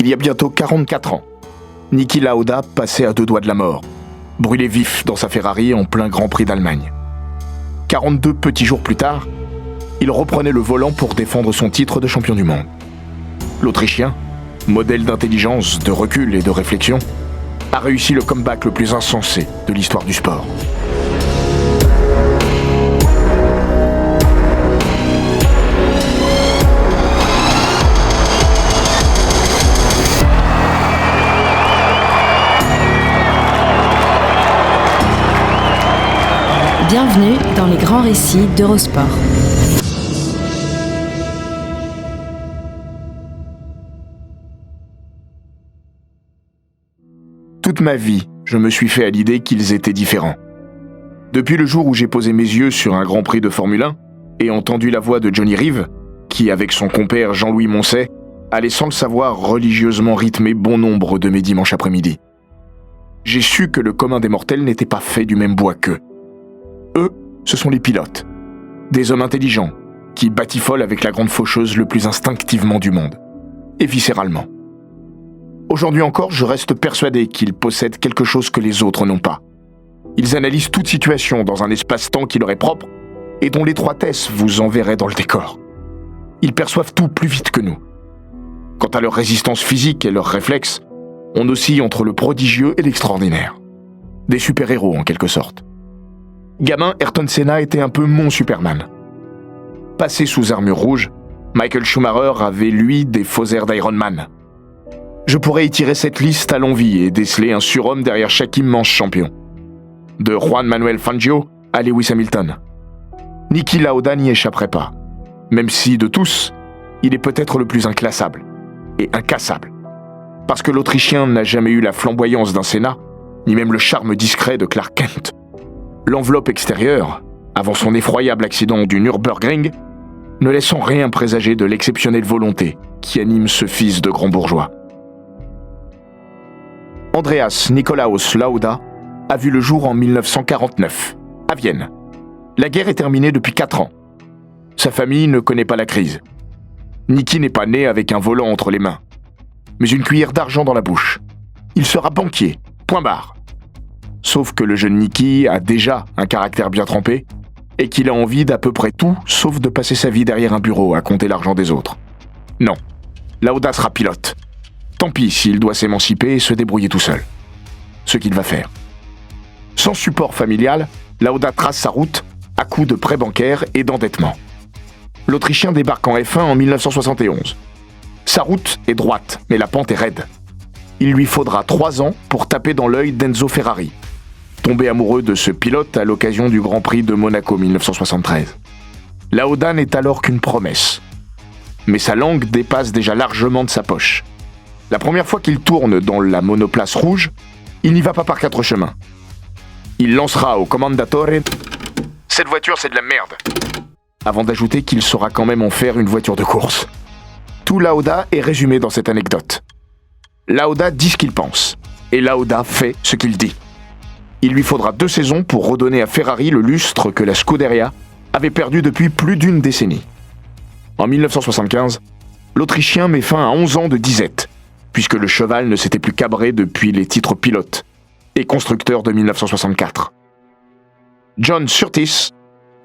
Il y a bientôt 44 ans, Niki Lauda passait à 2 doigts de la mort, brûlé vif dans sa Ferrari en plein Grand Prix d'Allemagne. 42 petits jours plus tard, il reprenait le volant pour défendre son titre de champion du monde. L'Autrichien, modèle d'intelligence, de recul et de réflexion, a réussi le comeback le plus insensé de l'histoire du sport. Bienvenue dans les grands récits d'Eurosport. Toute ma vie, je me suis fait à l'idée qu'ils étaient différents. Depuis le jour où j'ai posé mes yeux sur un Grand Prix de Formule 1 et entendu la voix de Johnny Reeve, qui, avec son compère Jean-Louis Moncet, allait sans le savoir religieusement rythmer bon nombre de mes dimanches après-midi. J'ai su que le commun des mortels n'était pas fait du même bois qu'eux. Eux, ce sont les pilotes. Des hommes intelligents, qui batifolent avec la grande faucheuse le plus instinctivement du monde. Et viscéralement. Aujourd'hui encore, je reste persuadé qu'ils possèdent quelque chose que les autres n'ont pas. Ils analysent toute situation dans un espace-temps qui leur est propre et dont l'étroitesse vous enverrait dans le décor. Ils perçoivent tout plus vite que nous. Quant à leur résistance physique et leurs réflexes, on oscille entre le prodigieux et l'extraordinaire. Des super-héros en quelque sorte. Gamin, Ayrton Senna était un peu mon Superman. Passé sous armure rouge, Michael Schumacher avait lui des faux airs d'Iron Man. Je pourrais étirer cette liste à l'envi et déceler un surhomme derrière chaque immense champion. De Juan Manuel Fangio à Lewis Hamilton. Niki Lauda n'y échapperait pas, même si de tous, il est peut-être le plus inclassable et incassable. Parce que l'Autrichien n'a jamais eu la flamboyance d'un Senna, ni même le charme discret de Clark Kent. L'enveloppe extérieure, avant son effroyable accident du Nürburgring, ne laissant rien présager de l'exceptionnelle volonté qui anime ce fils de grand bourgeois. Andreas Nikolaus Lauda a vu le jour en 1949, à Vienne. La guerre est terminée depuis 4 ans. Sa famille ne connaît pas la crise. Niki n'est pas né avec un volant entre les mains, mais une cuillère d'argent dans la bouche. Il sera banquier, point barre. Sauf que le jeune Niki a déjà un caractère bien trempé et qu'il a envie d'à peu près tout sauf de passer sa vie derrière un bureau à compter l'argent des autres. Non, Lauda sera pilote. Tant pis s'il doit s'émanciper et se débrouiller tout seul. Ce qu'il va faire. Sans support familial, Lauda trace sa route à coups de prêts bancaires et d'endettement. L'Autrichien débarque en F1 en 1971. Sa route est droite, mais la pente est raide. Il lui faudra 3 ans pour taper dans l'œil d'Enzo Ferrari, tombé amoureux de ce pilote à l'occasion du Grand Prix de Monaco 1973. Lauda n'est alors qu'une promesse. Mais sa langue dépasse déjà largement de sa poche. La première fois qu'il tourne dans la monoplace rouge, il n'y va pas par 4 chemins. Il lancera au commendatore « Cette voiture, c'est de la merde !» avant d'ajouter qu'il saura quand même en faire une voiture de course. Tout Lauda est résumé dans cette anecdote. Lauda dit ce qu'il pense, et Lauda fait ce qu'il dit. Il lui faudra 2 saisons pour redonner à Ferrari le lustre que la Scuderia avait perdu depuis plus d'1 décennie. En 1975, l'Autrichien met fin à 11 ans de disette, puisque le cheval ne s'était plus cabré depuis les titres pilote et constructeur de 1964. John Surtees,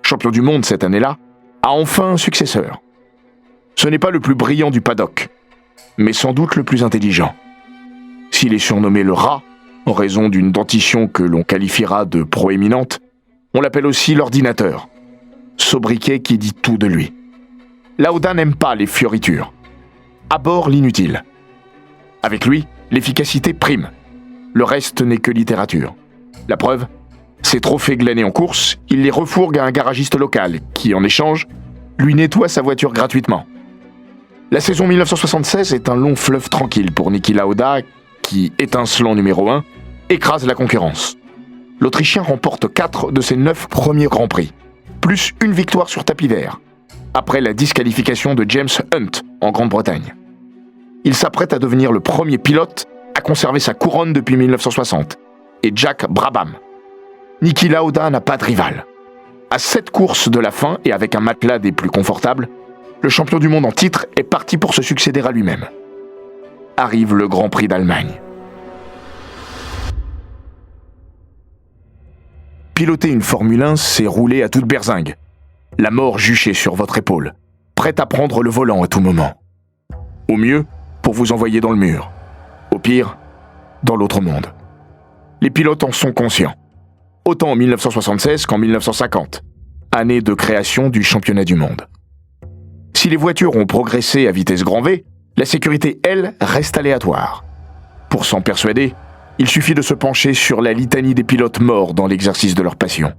champion du monde cette année-là, a enfin un successeur. Ce n'est pas le plus brillant du paddock, mais sans doute le plus intelligent. S'il est surnommé le rat, en raison d'une dentition que l'on qualifiera de proéminente, on l'appelle aussi l'ordinateur, sobriquet qui dit tout de lui. Lauda n'aime pas les fioritures, abhorre l'inutile. Avec lui, l'efficacité prime. Le reste n'est que littérature. La preuve, ses trophées glanés en course, il les refourgue à un garagiste local qui, en échange, lui nettoie sa voiture gratuitement. La saison 1976 est un long fleuve tranquille pour Niki Lauda qui, étincelant numéro 1, écrase la concurrence. L'Autrichien remporte 4 de ses 9 premiers Grands Prix, plus une victoire sur tapis vert, après la disqualification de James Hunt en Grande-Bretagne. Il s'apprête à devenir le premier pilote à conserver sa couronne depuis 1960, et Jack Brabham. Niki Lauda n'a pas de rival. À 7 courses de la fin et avec un matelas des plus confortables, le champion du monde en titre est parti pour se succéder à lui-même. arrive le Grand Prix d'Allemagne. Piloter une Formule 1, c'est rouler à toute berzingue. La mort juchée sur votre épaule, prête à prendre le volant à tout moment. Au mieux, pour vous envoyer dans le mur. Au pire, dans l'autre monde. Les pilotes en sont conscients. Autant en 1976 qu'en 1950, année de création du championnat du monde. Si les voitures ont progressé à vitesse grand V, la sécurité, elle, reste aléatoire. Pour s'en persuader, il suffit de se pencher sur la litanie des pilotes morts dans l'exercice de leur passion.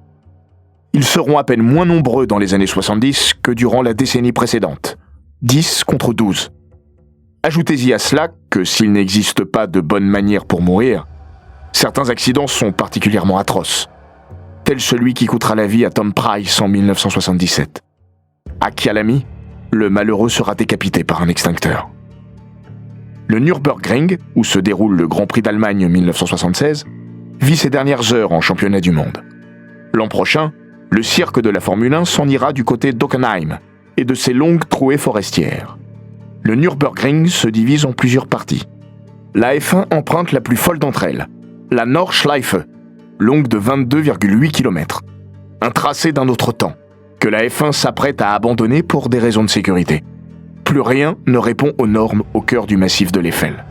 Ils seront à peine moins nombreux dans les années 70 que durant la décennie précédente. 10 contre 12. Ajoutez-y à cela que s'il n'existe pas de bonne manière pour mourir, certains accidents sont particulièrement atroces, tel celui qui coûtera la vie à Tom Price en 1977. À Kyalami, le malheureux sera décapité par un extincteur. Le Nürburgring, où se déroule le Grand Prix d'Allemagne 1976, vit ses dernières heures en championnat du monde. L'an prochain, le cirque de la Formule 1 s'en ira du côté d'Hockenheim et de ses longues trouées forestières. Le Nürburgring se divise en plusieurs parties. La F1 emprunte la plus folle d'entre elles, la Nordschleife, longue de 22,8 km. Un tracé d'un autre temps, que la F1 s'apprête à abandonner pour des raisons de sécurité. Plus rien ne répond aux normes au cœur du massif de l'Eiffel.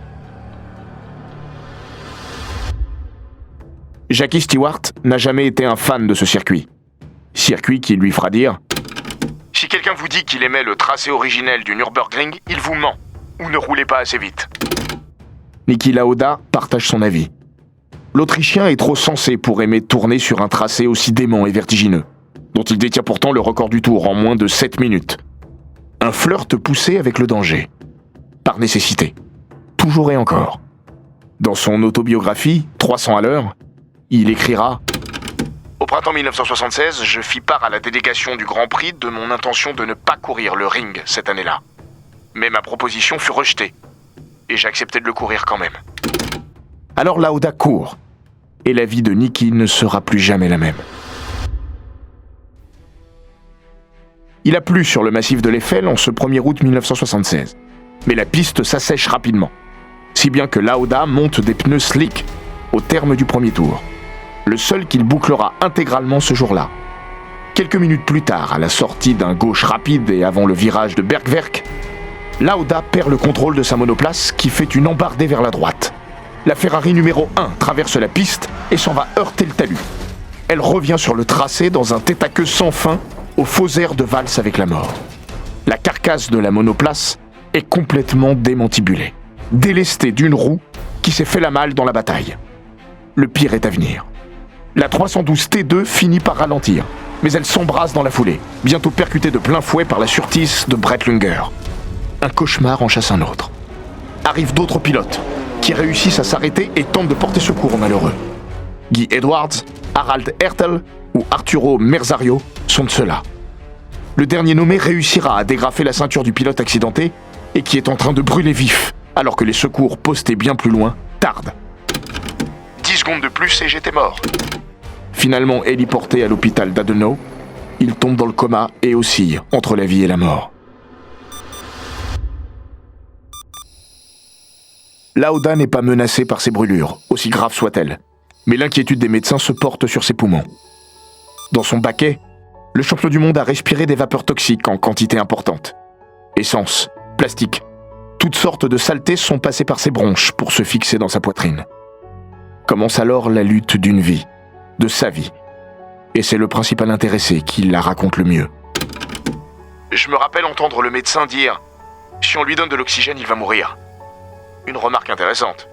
Jackie Stewart n'a jamais été un fan de ce circuit. Circuit qui lui fera dire « Si quelqu'un vous dit qu'il aimait le tracé originel du Nürburgring, il vous ment, ou ne roulez pas assez vite. » Niki Lauda partage son avis. L'Autrichien est trop sensé pour aimer tourner sur un tracé aussi dément et vertigineux, dont il détient pourtant le record du tour en moins de 7 minutes. Un flirt poussé avec le danger. Par nécessité. Toujours et encore. Dans son autobiographie, 300 à l'heure, il écrira « Au printemps 1976, je fis part à la délégation du Grand Prix de mon intention de ne pas courir le ring cette année-là. Mais ma proposition fut rejetée, et j'acceptais de le courir quand même. » Alors Lauda court, et la vie de Niki ne sera plus jamais la même. Il a plu sur le massif de l'Eiffel en ce 1er août 1976. Mais la piste s'assèche rapidement. Si bien que Lauda monte des pneus slick au terme du premier tour. Le seul qu'il bouclera intégralement ce jour-là. Quelques minutes plus tard, à la sortie d'un gauche rapide et avant le virage de Bergwerk, Lauda perd le contrôle de sa monoplace qui fait une embardée vers la droite. La Ferrari numéro 1 traverse la piste et s'en va heurter le talus. Elle revient sur le tracé dans un tête-à-queue sans fin au faux air de valse avec la mort. La carcasse de la monoplace est complètement démantibulée, délestée d'une roue qui s'est fait la malle dans la bataille. Le pire est à venir. La 312 T2 finit par ralentir, mais elle s'embrase dans la foulée, bientôt percutée de plein fouet par la Surtees de Brett Lunger. Un cauchemar en chasse un autre. Arrivent d'autres pilotes, qui réussissent à s'arrêter et tentent de porter secours aux malheureux. Guy Edwards, Harald Hertel ou Arturo Merzario sont de ceux-là. Le dernier nommé réussira à dégrafer la ceinture du pilote accidenté et qui est en train de brûler vif, alors que les secours postés bien plus loin tardent. 10 secondes de plus et j'étais mort. Finalement héliporté à l'hôpital d'Adenau, il tombe dans le coma et oscille entre la vie et la mort. Lauda n'est pas menacé par ses brûlures, aussi graves soient-elles, mais l'inquiétude des médecins se porte sur ses poumons. Dans son baquet, le champion du monde a respiré des vapeurs toxiques en quantité importante. Essence, plastique, toutes sortes de saletés sont passées par ses bronches pour se fixer dans sa poitrine. Commence alors la lutte d'une vie, de sa vie. Et c'est le principal intéressé qui la raconte le mieux. Je me rappelle entendre le médecin dire « Si on lui donne de l'oxygène, il va mourir. » Une remarque intéressante.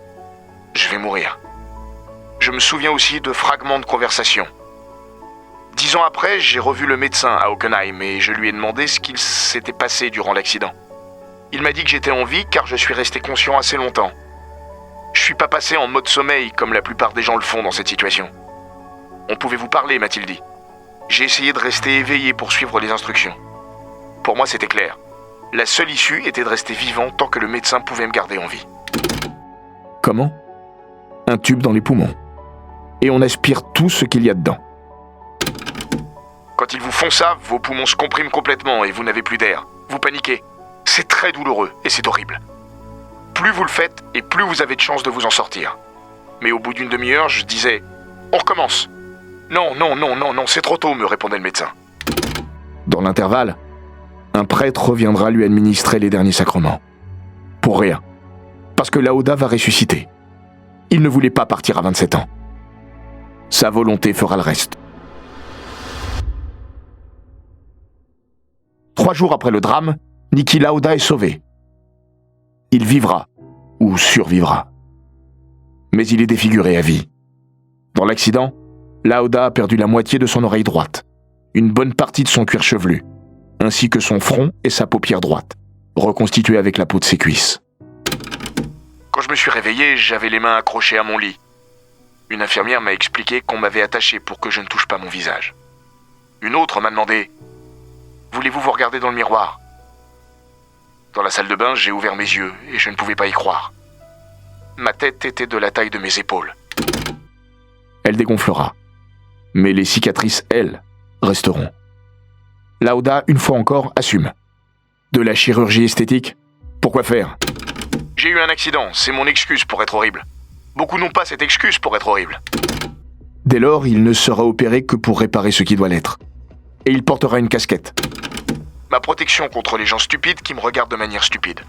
Je vais mourir. Je me souviens aussi de fragments de conversation. 10 ans après, j'ai revu le médecin à Hockenheim et je lui ai demandé ce qu'il s'était passé durant l'accident. Il m'a dit que j'étais en vie car je suis resté conscient assez longtemps. Je suis pas passé en mode sommeil comme la plupart des gens le font dans cette situation. On pouvait vous parler, m'a-t-il dit. J'ai essayé de rester éveillé pour suivre les instructions. Pour moi, c'était clair. La seule issue était de rester vivant tant que le médecin pouvait me garder en vie. Comment ? Un tube dans les poumons. Et on aspire tout ce qu'il y a dedans. Quand ils vous font ça, vos poumons se compriment complètement et vous n'avez plus d'air. Vous paniquez. C'est très douloureux et c'est horrible. plus vous le faites, et plus vous avez de chances de vous en sortir. Mais au bout d'une demi-heure, je disais « On recommence !»« Non, c'est trop tôt », me répondait le médecin. Dans l'intervalle, un prêtre reviendra lui administrer les derniers sacrements. Pour rien. Parce que Lauda va ressusciter. Il ne voulait pas partir à 27 ans. Sa volonté fera le reste. 3 jours après le drame, Niki Lauda est sauvé. Il vivra, ou survivra. Mais il est défiguré à vie. Dans l'accident, Lauda a perdu la moitié de son oreille droite, une bonne partie de son cuir chevelu, ainsi que son front et sa paupière droite, reconstitués avec la peau de ses cuisses. Quand je me suis réveillé, j'avais les mains accrochées à mon lit. Une infirmière m'a expliqué qu'on m'avait attaché pour que je ne touche pas mon visage. Une autre m'a demandé « Voulez-vous vous regarder dans le miroir ?» Dans la salle de bain, j'ai ouvert mes yeux et je ne pouvais pas y croire. Ma tête était de la taille de mes épaules. Elle dégonflera. Mais les cicatrices, elles, resteront. Lauda, une fois encore, assume. De la chirurgie esthétique ? Pourquoi faire ? J'ai eu un accident, c'est mon excuse pour être horrible. Beaucoup n'ont pas cette excuse pour être horrible. Dès lors, il ne sera opéré que pour réparer ce qui doit l'être. Et il portera une casquette. Ma protection contre les gens stupides qui me regardent de manière stupide.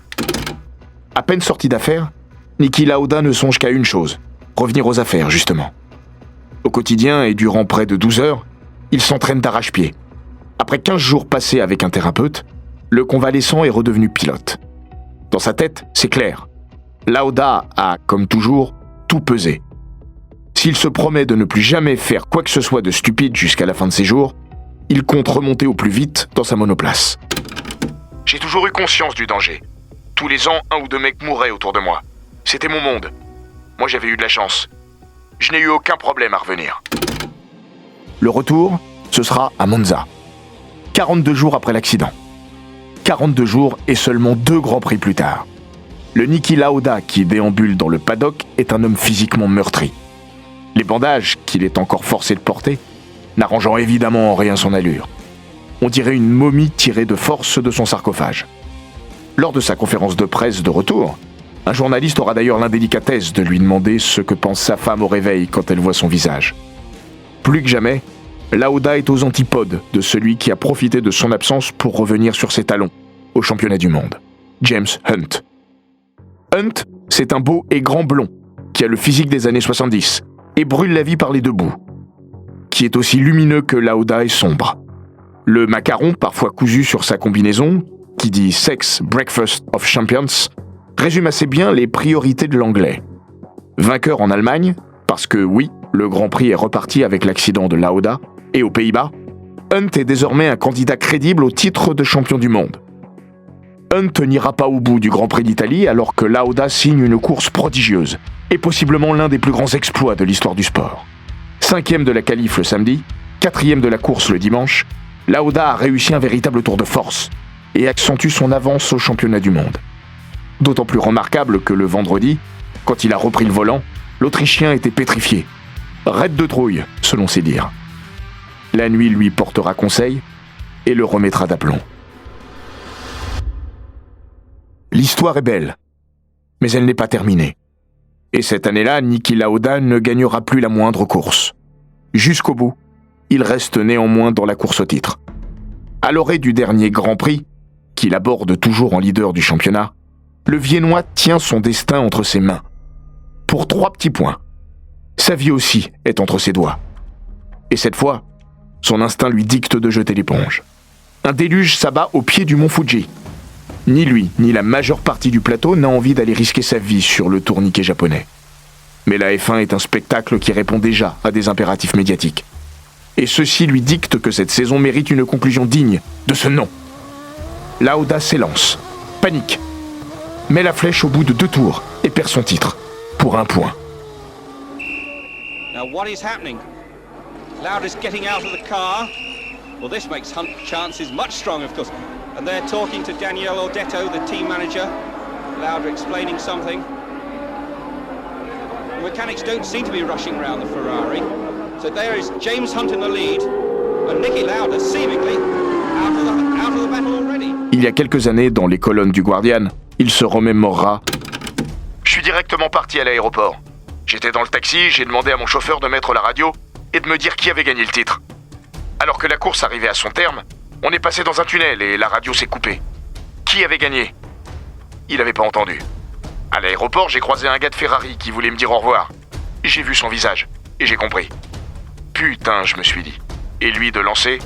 À peine sorti d'affaires, Niki Lauda ne songe qu'à une chose, revenir aux affaires, justement. Au quotidien et durant près de 12 heures, il s'entraîne d'arrache-pied. Après 15 jours passés avec un thérapeute, le convalescent est redevenu pilote. Dans sa tête, c'est clair. Lauda a, comme toujours, tout pesé. S'il se promet de ne plus jamais faire quoi que ce soit de stupide jusqu'à la fin de ses jours, il compte remonter au plus vite dans sa monoplace. J'ai toujours eu conscience du danger. Tous les ans, 1 ou 2 mecs mouraient autour de moi. C'était mon monde. Moi, j'avais eu de la chance. Je n'ai eu aucun problème à revenir. Le retour, ce sera à Monza. 42 jours après l'accident. 42 jours et seulement 2 grands prix plus tard. Le Niki Lauda qui déambule dans le paddock est un homme physiquement meurtri. Les bandages qu'il est encore forcé de porter, n'arrangeant évidemment en rien son allure. On dirait une momie tirée de force de son sarcophage. Lors de sa conférence de presse de retour, un journaliste aura d'ailleurs l'indélicatesse de lui demander ce que pense sa femme au réveil quand elle voit son visage. Plus que jamais, Lauda est aux antipodes de celui qui a profité de son absence pour revenir sur ses talons au championnat du monde, James Hunt. Hunt, c'est un beau et grand blond qui a le physique des années 70 et brûle la vie par les 2 bouts, qui est aussi lumineux que Lauda et sombre. Le macaron, parfois cousu sur sa combinaison, qui dit « Sex Breakfast of Champions », résume assez bien les priorités de l'anglais. Vainqueur en Allemagne, parce que oui, le Grand Prix est reparti avec l'accident de Lauda, et aux Pays-Bas, Hunt est désormais un candidat crédible au titre de champion du monde. Hunt n'ira pas au bout du Grand Prix d'Italie alors que Lauda signe une course prodigieuse, et possiblement l'un des plus grands exploits de l'histoire du sport. 5e de la qualif le samedi, 4e de la course le dimanche, Lauda a réussi un véritable tour de force, et accentue son avance au championnat du monde. D'autant plus remarquable que le vendredi, quand il a repris le volant, l'Autrichien était pétrifié. Raide de trouille, selon ses dires. La nuit lui portera conseil et le remettra d'aplomb. L'histoire est belle, mais elle n'est pas terminée. Et cette année-là, Niki Lauda ne gagnera plus la moindre course. Jusqu'au bout, il reste néanmoins dans la course au titre. À l'orée du dernier Grand Prix, qu'il aborde toujours en leader du championnat, le Viennois tient son destin entre ses mains. Pour 3 petits points. Sa vie aussi est entre ses doigts. Et cette fois, son instinct lui dicte de jeter l'éponge. Un déluge s'abat au pied du mont Fuji. Ni lui, ni la majeure partie du plateau n'a envie d'aller risquer sa vie sur le tourniquet japonais. Mais la F1 est un spectacle qui répond déjà à des impératifs médiatiques. Et ceci lui dicte que cette saison mérite une conclusion digne de ce nom. Lauda s'élance, panique, met la flèche au bout de 2 tours et perd son titre, pour 1 point. Now what is happening? Lauda's getting out of the car. Well, this makes Hunt's chances much stronger, of course. And they're talking to Daniel Ordetto, the team manager. Lauda explaining something. The mechanics don't seem to be rushing around the Ferrari. So there is James Hunt in the lead, and Niki Lauda seemingly out of the battle already. Il y a quelques années, dans les colonnes du Guardian, il se remémorera suis directement parti à l'aéroport. J'étais dans le taxi, j'ai demandé à mon chauffeur de mettre la radio et de me dire qui avait gagné le titre. Alors que la course arrivait à son terme, on est passé dans un tunnel et la radio s'est coupée. Qui avait gagné ? Il n'avait pas entendu. À l'aéroport, j'ai croisé un gars de Ferrari qui voulait me dire au revoir. J'ai vu son visage et j'ai compris. Putain, je me suis dit. Et lui de lancer ?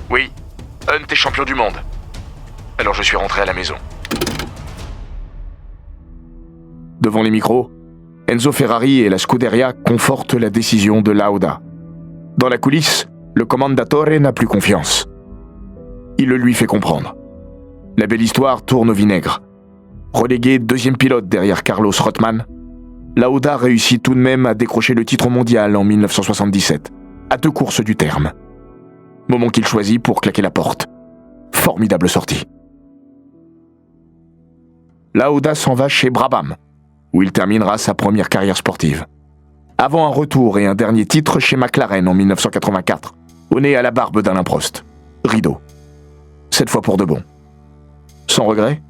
Oui, Hunt est champion du monde. Alors je suis rentré à la maison. Devant les micros, Enzo Ferrari et la Scuderia confortent la décision de Lauda. Dans la coulisse, le Commendatore n'a plus confiance. Il le lui fait comprendre. La belle histoire tourne au vinaigre. Relégué deuxième pilote derrière Carlos Rothman, Lauda réussit tout de même à décrocher le titre mondial en 1977, à 2 courses du terme. Moment qu'il choisit pour claquer la porte. Formidable sortie. Lauda s'en va chez Brabham, où il terminera sa première carrière sportive. Avant un retour et un dernier titre chez McLaren en 1984, au nez à la barbe d'Alain Prost. Rideau. Cette fois pour de bon. Sans regret ?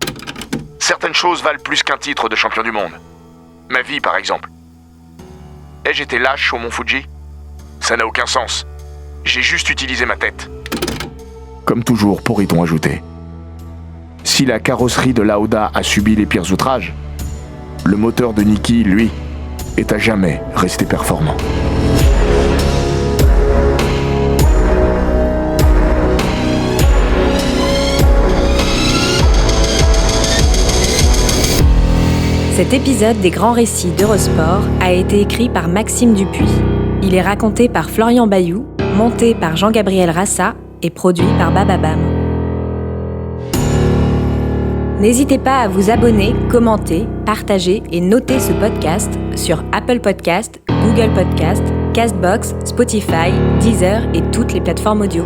Certaines choses valent plus qu'un titre de champion du monde. Ma vie, par exemple. Ai-je été lâche au Mont Fuji ? Ça n'a aucun sens. J'ai juste utilisé ma tête. Comme toujours, pourrait-on ajouter. Si la carrosserie de Lauda a subi les pires outrages, le moteur de Niki, lui, est à jamais resté performant. Cet épisode des Grands Récits d'Eurosport a été écrit par Maxime Dupuis. Il est raconté par Florian Bayou, monté par Jean-Gabriel Rassa et produit par Bababam. N'hésitez pas à vous abonner, commenter, partager et noter ce podcast sur Apple Podcast, Google Podcast, Castbox, Spotify, Deezer et toutes les plateformes audio.